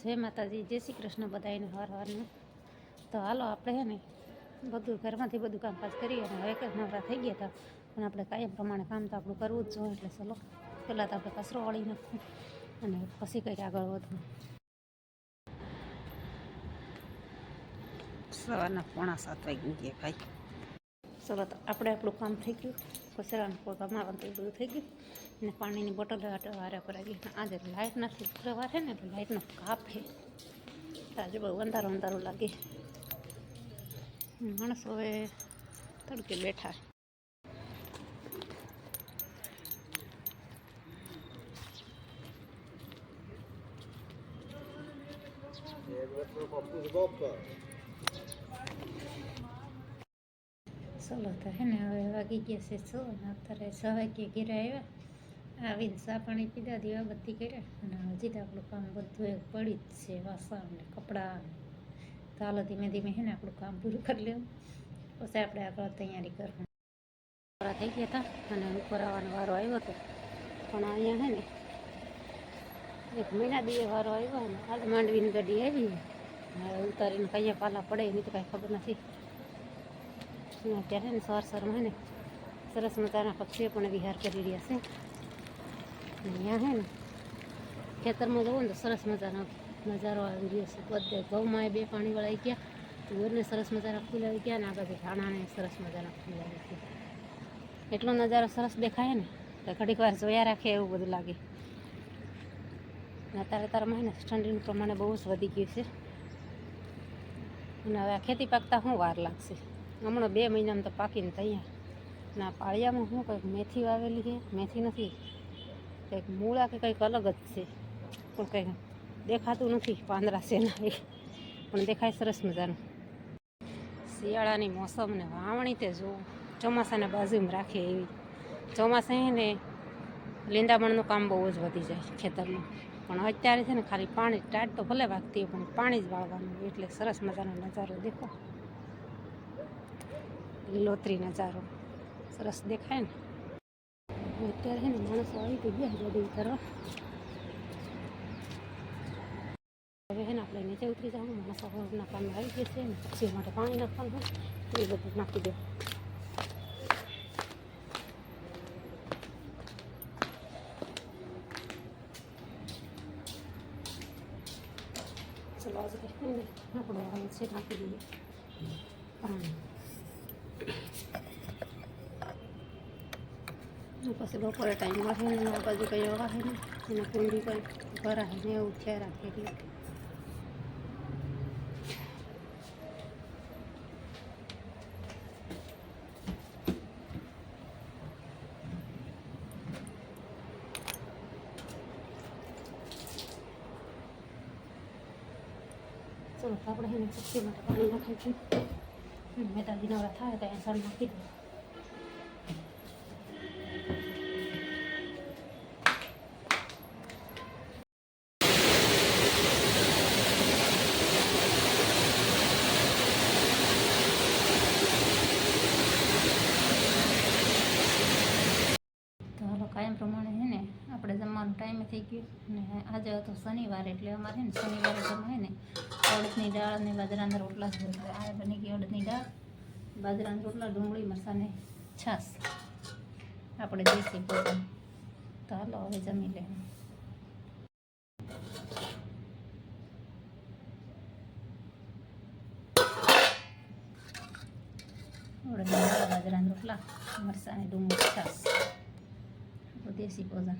જય માતાજી, જય શ્રી કૃષ્ણ બધાને હર હરનું. તો હાલો આપણે હે ને બધું ઘરમાંથી બધું કામકાજ કરીએ અને હવે એક જ નવરા થઈ ગયા હતા, પણ આપણે કાયમ પ્રમાણે કામ તો આપણું કરવું જ જોઈએ. એટલે ચલો પહેલાં તો આપણે કચરો વાળી નાખવું અને પછી કંઈક આગળ વધવું. સવારના 6:45 વાગી ગયા ભાઈ. ચલો તો આપણે આપણું કામ થઈ ગયું, કચરાનું કમાવાનું તો બધું થઈ ગયું અને પાણીની બોટલ વારે કરાવી. આજે લાઇટ નથી, શુક્રવાર છે ને એટલે લાઇટનો કાપ છે. આજે બહુ અંધારું અંધારું લાગે. માણસો હવે તડકે બેઠા. ચલો તો હે ને હવે વાગી ગયા છે 6 અને અત્યારે 6 વાગ્યે ઘેરે આવ્યા. આવીને ચા પાણી પીધા, દીવાબત્તી કર્યા અને હજી તો આપણું કામ બધું એક પડી જ છે, વાસણ ને કપડાં. તો હાલો ધીમે ધીમે હે ને આપણું કામ પૂરું કરી લેવું, પછી આપણે આગળ તૈયારી કરવું. થઈ ગયા હતા અને ઉપર આવવાનો વારો આવ્યો હતો, પણ અહીંયા હે ને 1 મહિના દીએ વારો આવ્યો અને આજ માંડવીની ગાડી આવી. ઉતારીને કઈ પાલા પડે એની તો કાંઈ ખબર નથી. અત્યારે ને સવારમાં હે ને સરસ મજાના પક્ષીઓ પણ વિહાર કરી રહ્યા છે. અહીંયા હે ને ખેતરમાં જવું ને તો સરસ મજાનો નજારો આવી રહ્યો છે. બધે ઘઉંમાં 2 પાણી વળાઈ ગયા, તુવેરને સરસ મજાના ફૂલ આવી ગયા અને આ બાજુ ધાણાને સરસ મજાના ફૂલ આવી ગયા. એટલો નજારો સરસ દેખાય ને તો ઘડીક વાર જોયા રાખે એવું બધું લાગે. અત્યારે તારમાં હે ને ઠંડીનું પ્રમાણે બહુ જ વધી ગયું છે અને હવે આ ખેતી પાકતા શું વાર લાગશે. હમણાં 2 મહિનામાં તો પાકીને તૈયાર. ના પાળિયામાં શું કંઈક મેથી વાવેલી છે, મેથી નથી, કંઈક મૂળા કે કંઈક અલગ જ છે, પણ કંઈક દેખાતું નથી. પાંદડા છે ના એ પણ દેખાય સરસ મજાનું. શિયાળાની મોસમ ને વાવણી તે જો ચોમાસાના બાજુમાં રાખે એવી. ચોમાસા ને લીંદામણનું કામ બહુ જ વધી જાય ખેતરમાં, પણ અત્યારે છે ને ખાલી પાણી ટાટ તો ભલે વાગતી હોય પણ પાણી જ વાળવાનું, એટલે સરસ મજાનો નજારો દેખો. લીલોતરી નજારો સરસ દેખાય ને. અત્યારે છે ને માણસો આવી તો ગયા ગાડી કરવા. હવે છે ને આપણે નીચે ઉતરી જવાનું. માણસો ના કામે આવી ગયા છે ને પક્ષીઓ માટે પાણી નાખવાનું હોય એ બધું નાખી દે. ચલો આજે કંઈ આપણે આવે છે નાખી દઈએ પાણી. પછી બપોરે ટાઈમ મળે ને આ બાજુ કંઈ વાહે ને એને કુંડી કંઈ ભરાય ને એવું થયા રાખે. એટલે ચલો આપણે એને પક્ષી માટે પાણી નાખાય છે. મેદાજી નવરા થાય તો અહીંયા સર નાખી દે. કાયમ પ્રમાણે છે ને આપણે જમવાનું ટાઈમે થઈ ગયું ને આજે હતો શનિવાર એટલે અમારે ને શનિવારે જમાય ને અડદની દાળ અને બાજરાના રોટલા જ બને. આ બની ગઈ અડદની દાળ, બાજરાના રોટલા, ડુંગળી મરચાંને છાશ. આપણે દેશી ભોજન. તો હાલો હવે જમી લેવું. અડદની દાળ, બાજરાના રોટલા, મરચાં અને ડુંગળી છાશ, દેશી ભોજન.